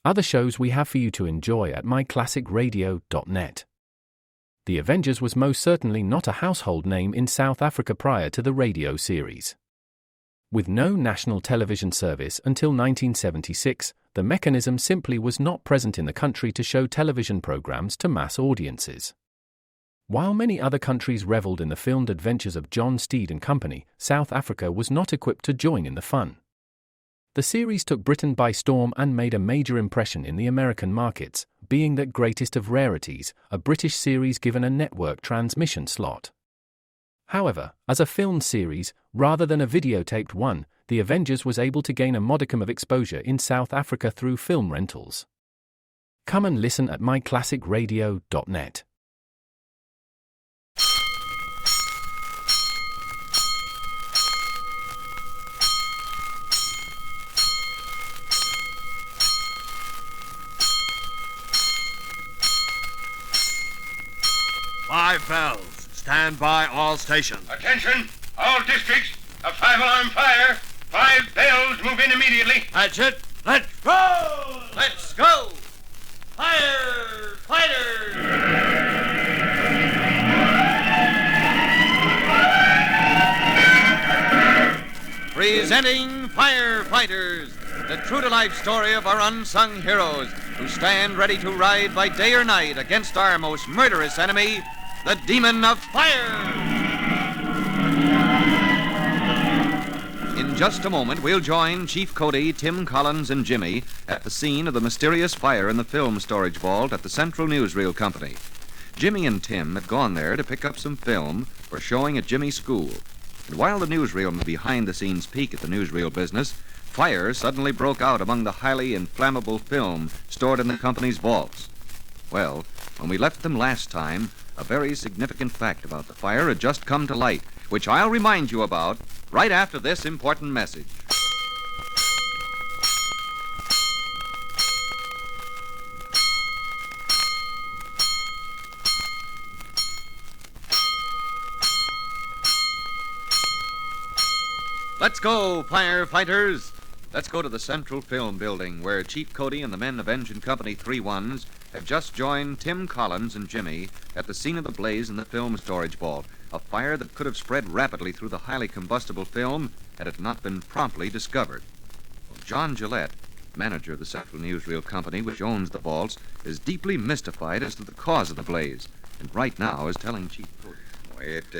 other shows we have for you to enjoy at myclassicradio.net. The Avengers was most certainly not a household name in South Africa prior to the radio series. With no national television service until 1976, the mechanism simply was not present in the country to show television programs to mass audiences. While many other countries reveled in the filmed adventures of John Steed and company, South Africa was not equipped to join in the fun. The series took Britain by storm and made a major impression in the American markets, being that greatest of rarities, a British series given a network transmission slot. However, as a filmed series, rather than a videotaped one, The Avengers was able to gain a modicum of exposure in South Africa through film rentals. Come and listen at myclassicradio.net. Five bells. Stand by all stations. Attention, all districts. A 5-alarm fire. 5 bells. Move in immediately. That's it. Let's roll. Let's go. Firefighters. Presenting Firefighters, the true-to-life story of our unsung heroes who stand ready to ride by day or night against our most murderous enemy, the demon of fire. In just a moment, we'll join Chief Cody, Tim Collins, and Jimmy at the scene of the mysterious fire in the film storage vault at the Central Newsreel Company. Jimmy and Tim had gone there to pick up some film for showing at Jimmy's school. And while the newsreelmen behind-the-scenes peek at the newsreel business, fire suddenly broke out among the highly inflammable film stored in the company's vaults. Well, when we left them last time, a very significant fact about the fire had just come to light, which I'll remind you about right after this important message. Let's go, firefighters! Let's go to the Central Film Building, where Chief Cody and the men of Engine Company 3-1s have just joined Tim Collins and Jimmy at the scene of the blaze in the film storage vault, a fire that could have spread rapidly through the highly combustible film had it not been promptly discovered. Well, John Gillette, manager of the Central Newsreel Company, which owns the vaults, is deeply mystified as to the cause of the blaze, and right now is telling Chief Cody.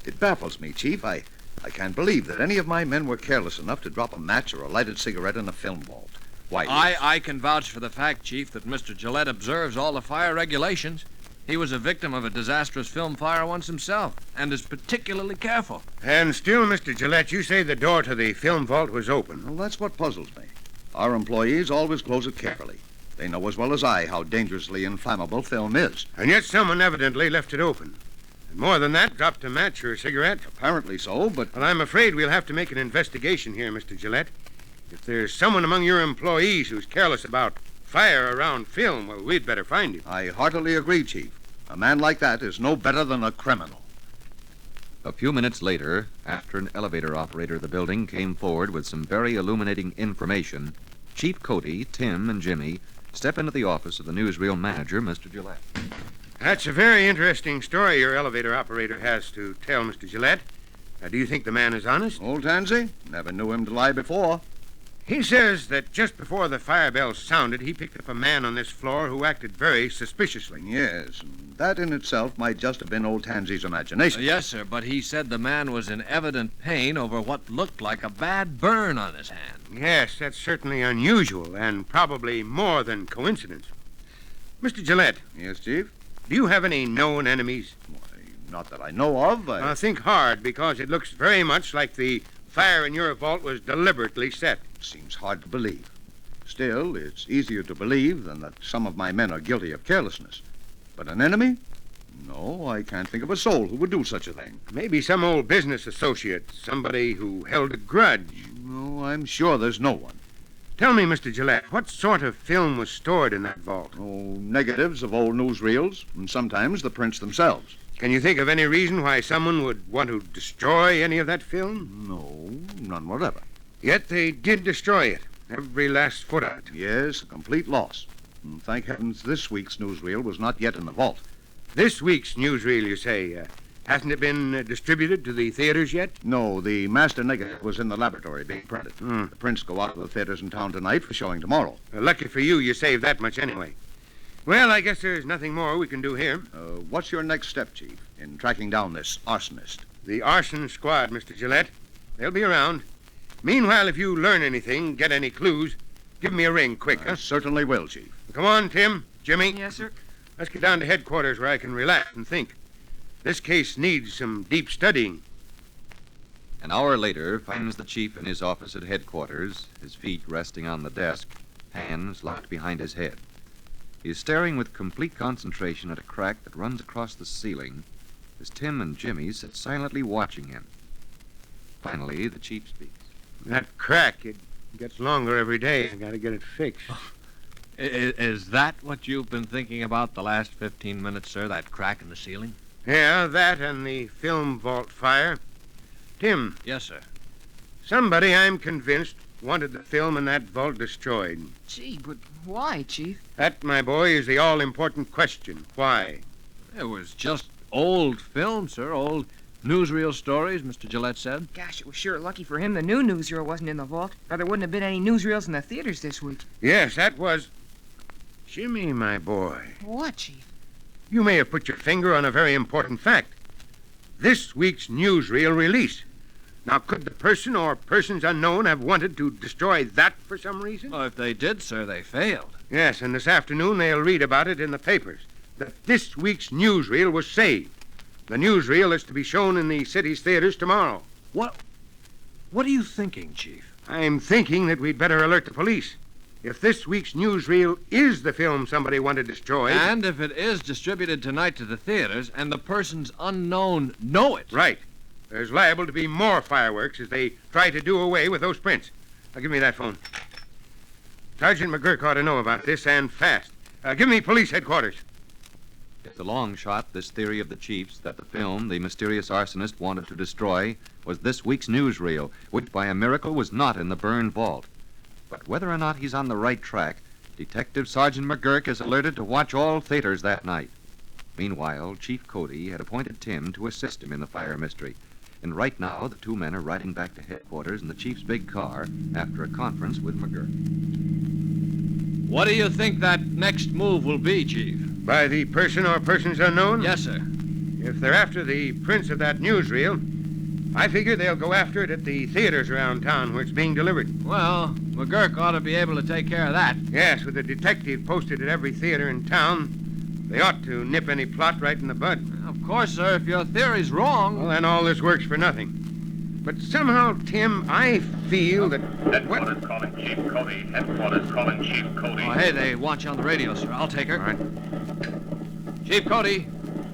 It baffles me, Chief. I can't believe that any of my men were careless enough to drop a match or a lighted cigarette in a film vault. Why? I can vouch for the fact, Chief, that Mr. Gillette observes all the fire regulations. He was a victim of a disastrous film fire once himself, and is particularly careful. And still, Mr. Gillette, you say the door to the film vault was open. Well, that's what puzzles me. Our employees always close it carefully. They know as well as I how dangerously inflammable film is. And yet someone evidently left it open. And more than that, dropped a match or a cigarette. Apparently so, but... Well, I'm afraid we'll have to make an investigation here, Mr. Gillette. If there's someone among your employees who's careless about fire around film, well, we'd better find him. I heartily agree, Chief. A man like that is no better than a criminal. A few minutes later, after an elevator operator of the building came forward with some very illuminating information, Chief Cody, Tim, and Jimmy step into the office of the newsreel manager, Mr. Gillette. That's a very interesting story your elevator operator has to tell, Mr. Gillette. Do you think the man is honest? Old Tansy? Never knew him to lie before. He says that just before the fire bell sounded, he picked up a man on this floor who acted very suspiciously. Yes, and that in itself might just have been old Tansy's imagination. Yes, sir, but he said the man was in evident pain over what looked like a bad burn on his hand. Yes, that's certainly unusual and probably more than coincidence. Mr. Gillette. Yes, Chief? Do you have any known enemies? Why, not that I know of. Think hard, because it looks very much like the fire in your vault was deliberately set. Seems hard to believe. Still, it's easier to believe than that some of my men are guilty of carelessness. But an enemy? No, I can't think of a soul who would do such a thing. Maybe some old business associate, somebody who held a grudge. No, I'm sure there's no one. Tell me, Mr. Gillette, what sort of film was stored in that vault? Oh, negatives of old newsreels, and sometimes the prints themselves. Can you think of any reason why someone would want to destroy any of that film? No, none whatever. Yet they did destroy it. Every last foot of it. Yes, a complete loss. And thank heavens this week's newsreel was not yet in the vault. This week's newsreel, you say, hasn't it been distributed to the theaters yet? No, the master negative was in the laboratory being printed. The prints go out to the theaters in town tonight for showing tomorrow. Lucky for you, you saved that much anyway. Well, I guess there's nothing more we can do here. What's your next step, Chief, in tracking down this arsonist? The arson squad, Mr. Gillette. They'll be around. Meanwhile, if you learn anything, get any clues, give me a ring quick, I certainly will, Chief. Come on, Tim, Jimmy. Yes, sir. Let's get down to headquarters where I can relax and think. This case needs some deep studying. An hour later finds the chief in his office at headquarters, his feet resting on the desk, hands locked behind his head. He is staring with complete concentration at a crack that runs across the ceiling as Tim and Jimmy sit silently watching him. Finally, the chief speaks. That crack, it gets longer every day. I gotta get it fixed. Is that what you've been thinking about the last 15 minutes, sir? That crack in the ceiling? Yeah, that and the film vault fire. Tim, Yes, sir. somebody, I'm convinced, wanted the film in that vault destroyed. Gee, but why, Chief? That, my boy, is the all-important question. Why? It was just old film, sir. Old newsreel stories, Mr. Gillette said. Gosh, it was sure lucky for him the new newsreel wasn't in the vault, or there wouldn't have been any newsreels in the theaters this week. Yes, that was... Jimmy, my boy, What, Chief? you may have put your finger on a very important fact. This week's newsreel release. Now, could the person or persons unknown have wanted to destroy that for some reason? Oh, if they did, sir, they failed. Yes, and this afternoon they'll read about it in the papers, that this week's newsreel was saved. The newsreel is to be shown in the city's theaters tomorrow. What are you thinking, Chief? I'm thinking that we'd better alert the police. If this week's newsreel is the film somebody wanted destroyed... And if it is distributed tonight to the theaters and the persons unknown know it... Right. There's liable to be more fireworks as they try to do away with those prints. Now, give me that phone. Sergeant McGurk ought to know about this, and fast. Give me police headquarters. It's a long shot, this theory of the chief's, that the film the mysterious arsonist wanted to destroy was this week's newsreel, which by a miracle was not in the burned vault. But whether or not he's on the right track, Detective Sergeant McGurk is alerted to watch all theaters that night. Meanwhile, Chief Cody had appointed Tim to assist him in the fire mystery. And right now, the two men are riding back to headquarters in the chief's big car after a conference with McGurk. What do you think that next move will be, Chief? By the person or persons unknown? Yes, sir. If they're after the prints of that newsreel, I figure they'll go after it at the theaters around town where it's being delivered. Well, McGurk ought to be able to take care of that. Yes, with a detective posted at every theater in town, they ought to nip any plot right in the bud. Of course, sir, if your theory's wrong... Well, then all this works for nothing. But somehow, Tim, I feel that... Headquarters calling Chief Cody. Headquarters calling Chief Cody. Oh, hey, they want you on the radio, sir. I'll take her. All right. Chief Cody,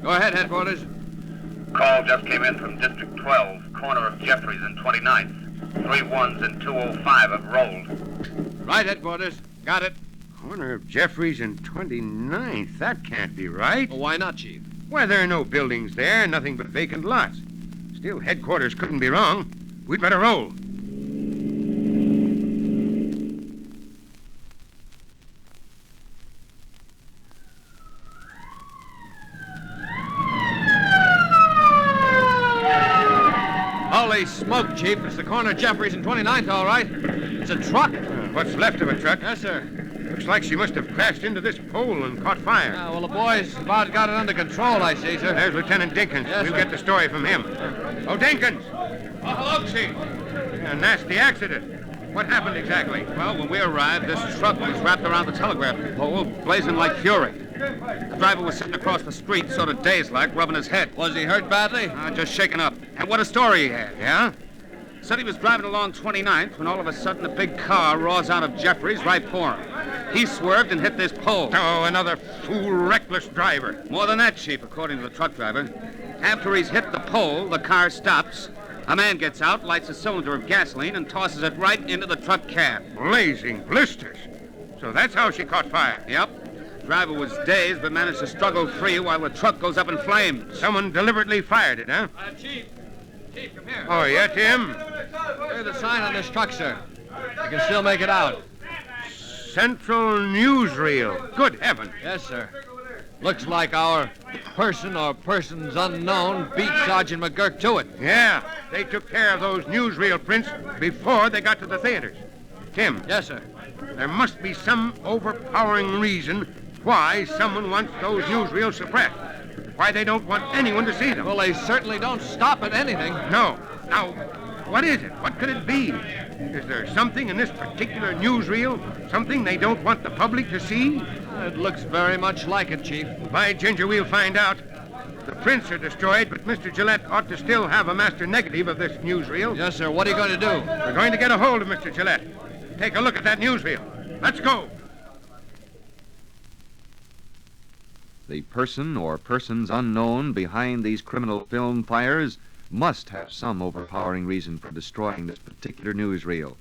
go ahead, headquarters. Call just came in from District 12, corner of Jeffries and 29th. 3 ones and 205 have rolled. Right, headquarters. Got it. Corner of Jeffries and 29th. That can't be right. Well, why not, Chief? Why, there are no buildings there, nothing but vacant lots. Still, headquarters couldn't be wrong. We'd better roll. Holy smoke, Chief. It's the corner of Jeffries and 29th, all right. It's a truck. What's left of a truck? Yes, sir. Looks like she must have crashed into this pole and caught fire. Well, the boys about got it under control, I see, sir. There's Lieutenant Dinkins. Yes, We'll sir. get the story from him. Oh, Dinkins! Oh, hello, Chief. A nasty accident. What happened exactly? Well, when we arrived, this truck was wrapped around the telegraph pole, blazing like fury. The driver was sitting across the street, sort of dazed-like, rubbing his head. Was he hurt badly? Just shaken up. And what a story he had. Yeah? Said he was driving along 29th when all of a sudden a big car roars out of Jeffries right for him. He swerved and hit this pole. Oh, another fool, reckless driver. More than that, Chief, according to the truck driver. After he's hit the pole, the car stops. A man gets out, lights a cylinder of gasoline, and tosses it right into the truck cab. Blazing blisters. So that's how she caught fire. Yep. Driver was dazed, but managed to struggle free while the truck goes up in flames. Someone deliberately fired it, huh? Chief, come here. Oh, yeah, Tim? Here's the sign on this truck, sir. I can still make it out. Central Newsreel. Good heavens. Yes, sir. Looks like our person or persons unknown beat Sergeant McGurk to it. Yeah, they took care of those newsreel prints before they got to the theaters. Tim. Yes, sir. There must be some overpowering reason why someone wants those newsreels suppressed. Why they don't want anyone to see them. Well, they certainly don't stop at anything. No. Now, what is it? What could it be? Is there something in this particular newsreel? Something they don't want the public to see? It looks very much like it, Chief. By ginger, we'll find out. The prints are destroyed, but Mr. Gillette ought to still have a master negative of this newsreel. Yes, sir. What are you going to do? We're going to get a hold of Mr. Gillette. Take a look at that newsreel. Let's go. The person or persons unknown behind these criminal film fires must have some overpowering reason for destroying this particular newsreel.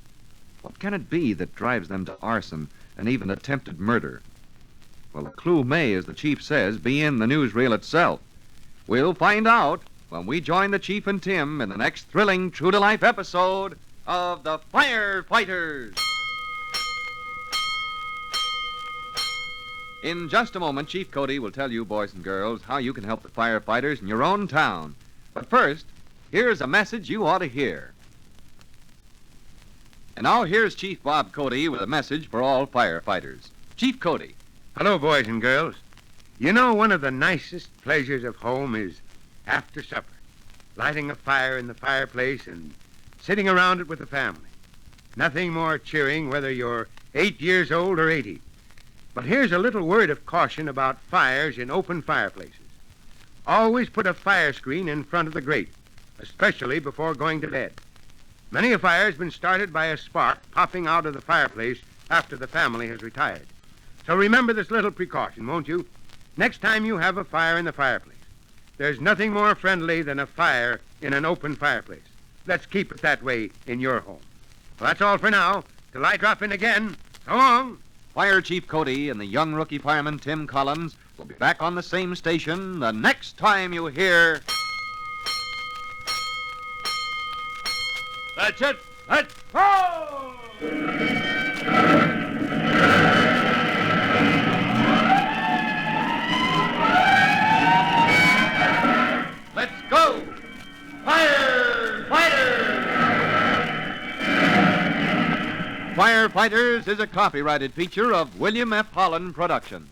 What can it be that drives them to arson and even attempted murder? Well, the clue may, as the chief says, be in the newsreel itself. We'll find out when we join the chief and Tim in the next thrilling true-to-life episode of The Firefighters. In just a moment, Chief Cody will tell you, boys and girls, how you can help the firefighters in your own town. But first, here's a message you ought to hear. And now here's Chief Bob Cody with a message for all firefighters. Chief Cody. Hello, boys and girls. You know, one of the nicest pleasures of home is after supper, lighting a fire in the fireplace and sitting around it with the family. Nothing more cheering whether you're 8 years old or 80. But here's a little word of caution about fires in open fireplaces. Always put a fire screen in front of the grate, especially before going to bed. Many a fire has been started by a spark popping out of the fireplace after the family has retired. So remember this little precaution, won't you? Next time you have a fire in the fireplace, there's nothing more friendly than a fire in an open fireplace. Let's keep it that way in your home. Well, that's all for now. Till I drop in again, so long. Fire Chief Cody and the young rookie fireman Tim Collins will be back on the same station the next time you hear... That's it. That's... Oh! Let's go! Firefighters! Firefighters is a copyrighted feature of William F. Holland Productions.